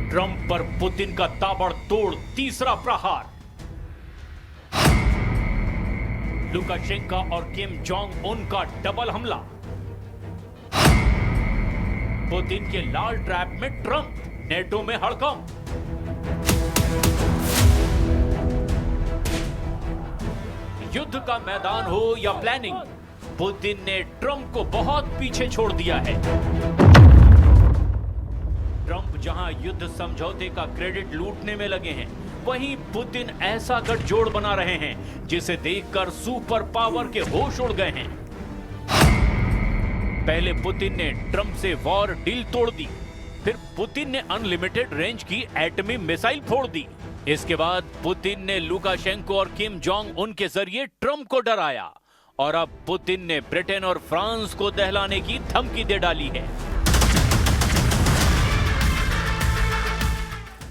Trump पर Putin का ताबड़तोड़ तीसरा प्रहार। लुकाशेंको और किम जोंग उन का डबल हमला। पुतिन के लाल ट्रैप में ट्रंप, नेटो में हड़कंप। युद्ध का मैदान हो या प्लानिंग, पुतिन ने ट्रंप को बहुत पीछे छोड़ दिया है। ट्रंप जहां युद्ध समझौते का क्रेडिट लूटने में लगे हैं, वहीं पुतिन ऐसा गठजोड़ बना रहे हैं जिसे देखकर सुपर पावर के होश उड़ गए हैं। पहले पुतिन ने ट्रंप से वॉर डील तोड़ दी, फिर पुतिन ने अनलिमिटेड रेंज की एटमी मिसाइल फोड़ दी। इसके बाद पुतिन ने लुकाशेंको और किम जोंग उन के जरिए ट्रंप को डराया, और अब पुतिन ने ब्रिटेन और फ्रांस को दहलाने की धमकी दे डाली है।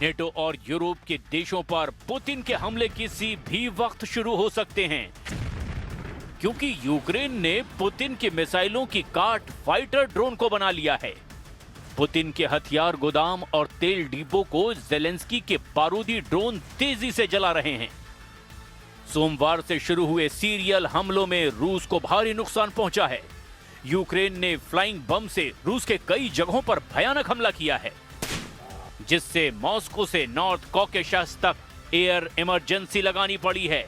नेटो और यूरोप के देशों पर पुतिन के हमले किसी भी वक्त शुरू हो सकते हैं, क्योंकि यूक्रेन ने पुतिन के मिसाइलों की काट फाइटर ड्रोन को बना लिया है। पुतिन के हथियार गोदाम और तेल डिपो को ज़ेलेंस्की के बारूदी ड्रोन तेजी से जला रहे हैं। सोमवार से शुरू हुए सीरियल हमलों में रूस को भारी नुकसान पहुंचा है। यूक्रेन ने फ्लाइंग बम से रूस के कई जगहों पर भयानक हमला किया है, जिससे मॉस्को से नॉर्थ कॉकेशस तक एयर इमरजेंसी लगानी पड़ी है।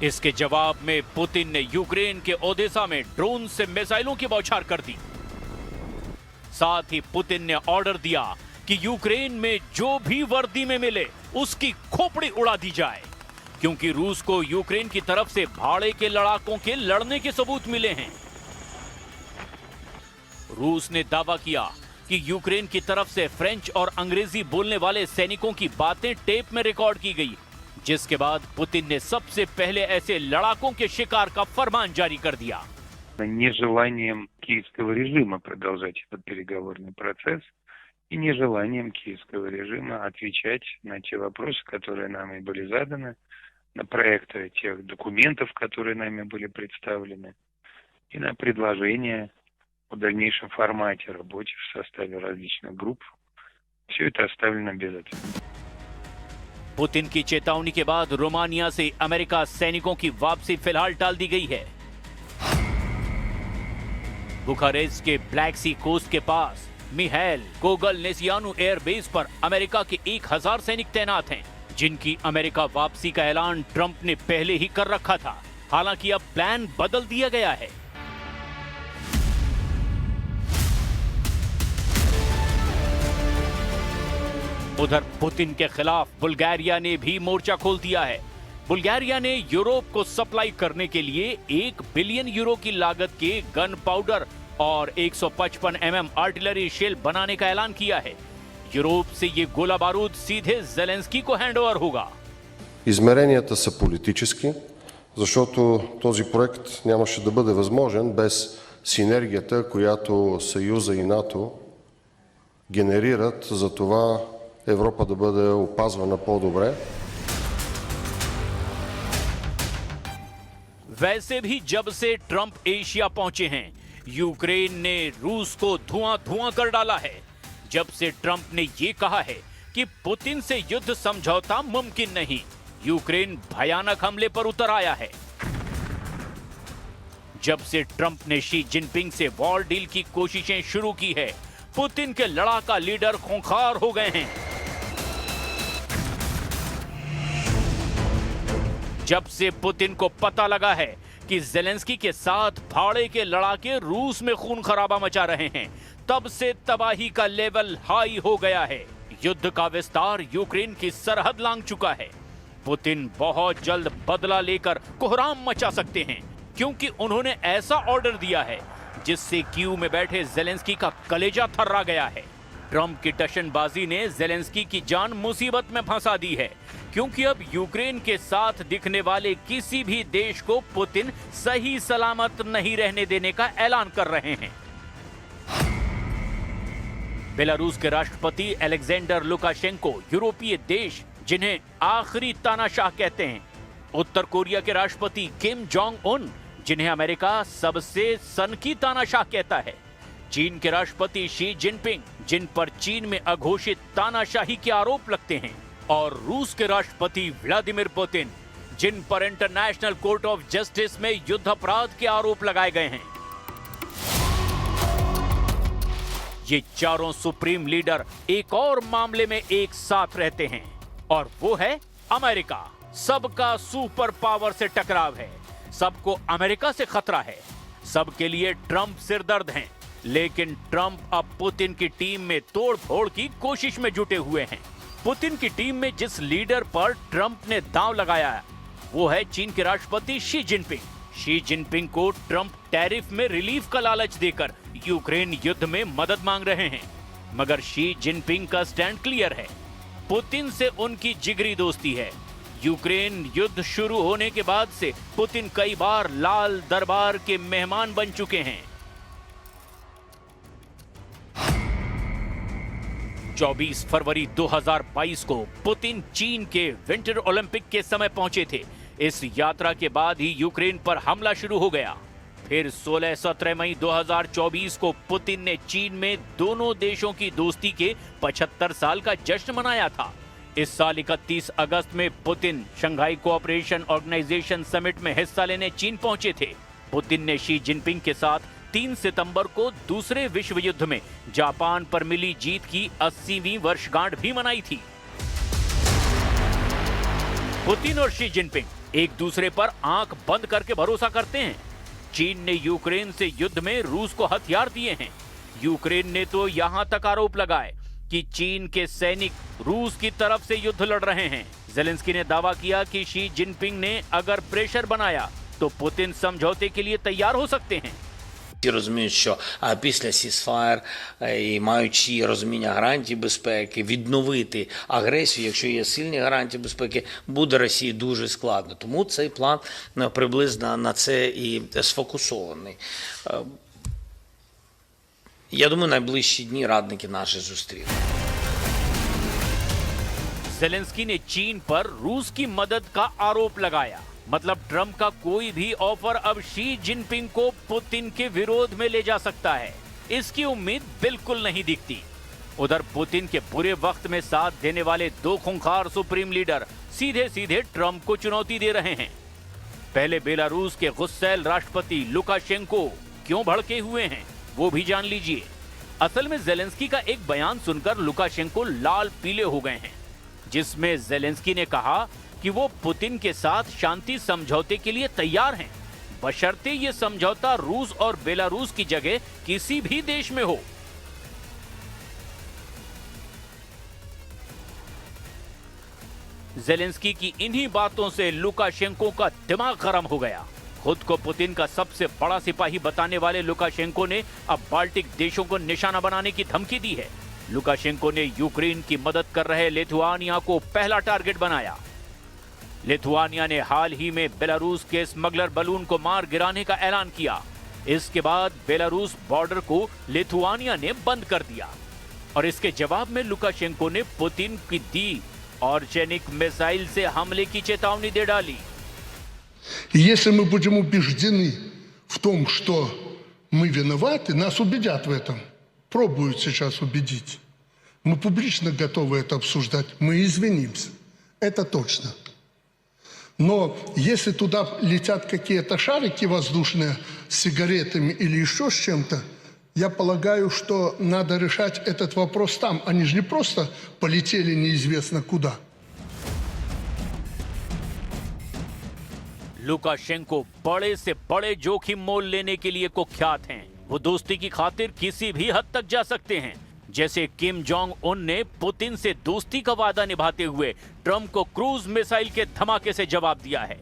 इसके जवाब में पुतिन ने यूक्रेन के ओदेसा में ड्रोन से मिसाइलों की बौछार कर दी। साथ ही पुतिन ने ऑर्डर दिया कि यूक्रेन में जो भी वर्दी में मिले उसकी खोपड़ी उड़ा दी जाए, क्योंकि रूस को यूक्रेन की तरफ से भाड़े के लड़ाकों के लड़ने के सबूत मिले हैं। रूस ने दावा किया कि यूक्रेन की तरफ से फ्रेंच और अंग्रेजी बोलने वाले सैनिकों की बातें टेप में रिकॉर्ड की गई, जिसके बाद पुतिन ने सबसे पहले ऐसे लड़ाकों के शिकार का फरमान जारी कर दिया। Нежеланием киевского режима продолжать этот переговорный процесс и нежеланием киевского режима отвечать на те вопросы, которые нами были заданы, на проекты тех документов, которые нами были представлены, и на предложения в дальнейшем формате работы в составе различных групп. Все это оставлено без ответа. पुतिन की चेतावनी के बाद रोमानिया से अमेरिका सैनिकों की वापसी फिलहाल टाल दी गई है। बुखारेस्ट के ब्लैक सी कोस्ट के पास मिहाइल कोगलनेसियानु एयरबेस पर अमेरिका के 1000 सैनिक तैनात हैं, जिनकी अमेरिका वापसी का ऐलान ट्रंप ने पहले ही कर रखा था। हालांकि अब प्लान बदल दिया गया है। उधर पुतिन के खिलाफ बुल्गारिया ने भी मोर्चा खोल दिया है। बुल्गारिया ने यूरोप को सप्लाई करने के लिए 1 बिलियन यूरो की लागत के गन पाउडर और 155 mm आर्टिलरी शेल बनाने का ऐलान किया है। यूरोप से ये गोला बारूद सीधे ज़ेलेंस्की को हैंडओवर होगा। Измеренията са политически, защото този проект нямаше да бъде възможен без синергията, която Съюза и НАТО генерират за това Европа да бъде опазвана по-добре. वैसे भी जब से ट्रंप एशिया पहुंचे हैं, यूक्रेन ने रूस को धुआं कर डाला है। जब से ट्रंप ने यह कहा है कि पुतिन से युद्ध समझौता मुमकिन नहीं, यूक्रेन भयानक हमले पर उतर आया है। जब से ट्रंप ने शी जिनपिंग से वॉर डील की कोशिशें शुरू की है, पुतिन के लड़ाका लीडर खूंखार हो गए हैं। जब से पुतिन को पता लगा है कि ज़ेलेंस्की के साथ भाड़े के लड़ाके रूस में खून खराबा मचा रहे हैं, तब से तबाही का लेवल हाई हो गया है। युद्ध का विस्तार यूक्रेन की सरहद लांघ चुका है। पुतिन बहुत जल्द बदला लेकर कोहराम मचा सकते हैं, क्योंकि उन्होंने ऐसा ऑर्डर दिया है जिससे कीव में बैठे ज़ेलेंस्की का कलेजा थर्रा गया है। ट्रंप की टशनबाजी ने ज़ेलेंस्की की जान मुसीबत में फंसा दी है, क्योंकि अब यूक्रेन के साथ दिखने वाले किसी भी देश को पुतिन सही सलामत नहीं रहने देने का ऐलान कर रहे हैं। बेलारूस के राष्ट्रपति अलेक्जेंडर लुकाशेंको यूरोपीय देश जिन्हें आखिरी तानाशाह कहते हैं, उत्तर कोरिया के राष्ट्रपति किम जोंग उन जिन्हें अमेरिका सबसे सनकी तानाशाह कहता है, चीन के राष्ट्रपति शी जिनपिंग जिन पर चीन में अघोषित तानाशाही के आरोप लगते हैं, और रूस के राष्ट्रपति व्लादिमीर पुतिन जिन पर इंटरनेशनल कोर्ट ऑफ जस्टिस में युद्ध अपराध के आरोप लगाए गए हैं। ये चारों सुप्रीम लीडर एक और मामले में एक साथ रहते हैं और वो है अमेरिका। सबका सुपर पावर से टकराव है, सबको अमेरिका से खतरा है, सबके लिए ट्रंप सिरदर्द हैं, लेकिन ट्रंप अब पुतिन की टीम में तोड़फोड़ की कोशिश में जुटे हुए हैं। पुतिन की टीम में जिस लीडर पर ट्रंप ने दांव लगाया वो है चीन के राष्ट्रपति शी जिनपिंग। शी जिनपिंग को ट्रंप टैरिफ में रिलीफ का लालच देकर यूक्रेन युद्ध में मदद मांग रहे हैं, मगर शी जिनपिंग का स्टैंड क्लियर है, पुतिन से उनकी जिगरी दोस्ती है। यूक्रेन युद्ध शुरू होने के बाद से पुतिन कई बार लाल दरबार के मेहमान बन चुके हैं। 24 फरवरी 2022 को पुतिन चीन के विंटर ओलंपिक के समय पहुंचे थे। इस यात्रा के बाद ही यूक्रेन पर हमला शुरू हो गया। फिर 16-17 मई 2024 को पुतिन ने चीन में दोनों देशों की दोस्ती के 75 साल का जश्न मनाया था। इस साल 31 अगस्त में Putin Shanghai Cooperation Organisation summit में हिस्सा लेने चीन पहुंचे थे। पुतिन ने शी जिनपिंग के साथ 3 सितंबर को दूसरे विश्व युद्ध में जापान पर मिली जीत की 80वीं वर्षगांठ भी मनाई थी। पुतिन और शी जिनपिंग एक दूसरे पर आंख बंद करके भरोसा करते हैं। चीन ने यूक्रेन से युद्ध में रूस को हथियार दिए हैं। यूक्रेन ने तो यहां तक आरोप लगाए कि चीन के सैनिक रूस की तरफ से युद्ध लड़ रहे हैं। ज़ेलेंस्की ने दावा किया कि शी जिनपिंग ने अगर प्रेशर बनाया तो पुतिन समझौते के लिए तैयार हो सकते हैं। Всі розуміють, що після сізфаєр і маючи розуміння гарантій безпеки, відновити агресію, якщо є сильні гарантії безпеки, буде Росії дуже складно. Тому цей план приблизно на це і сфокусований. Я думаю, найближчі дні радники наші зустрінуть. ज़ेलेंस्की ने चीन पर रूस की मदद का आरोप लगाया। मतलब ट्रंप का कोई भी ऑफर अब शी जिनपिंग को पुतिन के विरोध में ले जा सकता है, इसकी उम्मीद बिल्कुल नहीं दिखती। उधर पुतिन के बुरे वक्त में साथ देने वाले दो खूंखार सुप्रीम लीडर सीधे सीधे ट्रंप को चुनौती दे रहे हैं। पहले बेलारूस के गुस्सैल राष्ट्रपति लुकाशेंको क्यों भड़के हुए हैं वो भी जान लीजिए। असल में ज़ेलेंस्की का एक बयान सुनकर लुकाशेंको लाल पीले हो गए हैं, जिसमें ज़ेलेंस्की ने कहा कि वो पुतिन के साथ शांति समझौते के लिए तैयार हैं, बशर्ते ये समझौता रूस और बेलारूस की जगह किसी भी देश में हो। ज़ेलेंस्की की इन्हीं बातों से लुकाशेंको का दिमाग गरम हो गया। खुद को पुतिन का सबसे बड़ा सिपाही बताने वाले लुकाशेंको ने अब बाल्टिक देशों को निशाना बनाने की धमकी दी है। लुकाशेंको ने यूक्रेन की मदद कर रहे लिथुआनिया को पहला टारगेट बनाया। लिथुआनिया ने हाल ही में बेलारूस के स्मगलर बलून को मार गिराने का ऐलान किया। इसके बाद बेलारूस बॉर्डर को लिथुआनिया ने बंद कर दिया और इसके जवाब में लुकाशेंको ने पुतिन की दी ऑर्चेनिक मिसाइल से हमले की चेतावनी दे डाली। Если мы будем убеждены в том, что мы виноваты, нас убедят в этом. Пробуют сейчас убедить. Мы публично готовы это обсуждать. Мы извинимся. Это точно. Но если туда летят какие-то шарики воздушные с сигаретами или еще с чем-то, я полагаю, что надо решать этот вопрос там. Они же не просто полетели неизвестно куда. लुकाशेंको बड़े से बड़े जोखिम मोल लेने के लिए कुख्यात हैं। वो दोस्ती की खातिर किसी भी हद तक जा सकते हैं। जैसे किम जोंग उन ने पुतिन से दोस्ती का वादा निभाते हुए ट्रंप को क्रूज मिसाइल के धमाके से जवाब दिया है।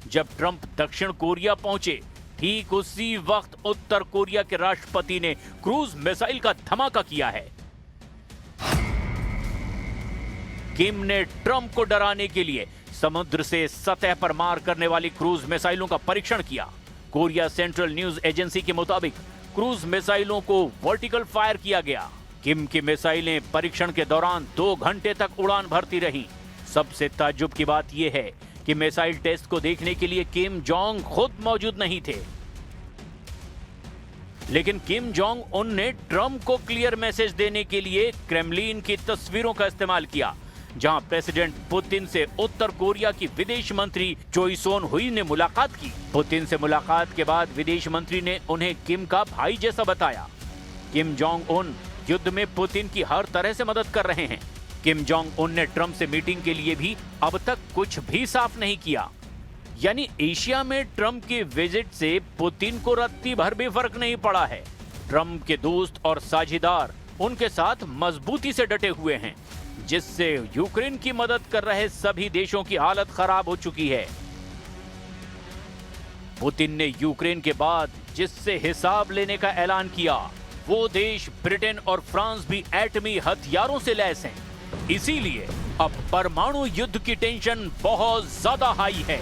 जब ट्रंप दक्षिण कोरिया पहुंचे, ठीक उसी वक्त उत्तर कोरिया के राष्ट्रपति ने क्रूज मिसाइल का धमाका किया है। किम ने ट्रंप को डराने के लिए समुद्र से सतह पर मार करने वाली क्रूज मिसाइलों का परीक्षण किया। कोरिया सेंट्रल न्यूज एजेंसी के मुताबिक क्रूज मिसाइलों को वर्टिकल फायर किया गया। किम की मिसाइलें परीक्षण के दौरान 2 घंटे तक उड़ान भरती रहीं। सबसे ताज्जुब की बात यह है कि मिसाइल टेस्ट को देखने के लिए किम जोंग खुद मौजूद नहीं थे, लेकिन किम जोंग उन ने ट्रंप को क्लियर मैसेज देने के लिए क्रेमलिन की तस्वीरों का इस्तेमाल किया, जहां प्रेसिडेंट पुतिन से उत्तर कोरिया की विदेश मंत्री चोई सोन हुई ने मुलाकात की। पुतिन से मुलाकात के बाद विदेश मंत्री ने उन्हें किम का भाई जैसा बताया। किम जोंग उन युद्ध में पुतिन की हर तरह से मदद कर रहे हैं। किम जोंग उन ने ट्रंप से मीटिंग के लिए भी अब तक कुछ भी साफ नहीं किया। यानी एशिया में ट्रंप के विजिट से पुतिन को रत्ती भर भी फर्क नहीं पड़ा है। ट्रंप के दोस्त और साझेदार उनके साथ मजबूती से डटे हुए हैं, जिससे यूक्रेन की मदद कर रहे सभी देशों की हालत खराब हो चुकी है। पुतिन ने यूक्रेन के बाद जिससे हिसाब लेने का ऐलान किया, वो देश ब्रिटेन और फ्रांस भी एटमी हथियारों से लैस हैं। इसीलिए अब परमाणु युद्ध की टेंशन बहुत ज्यादा हाई है।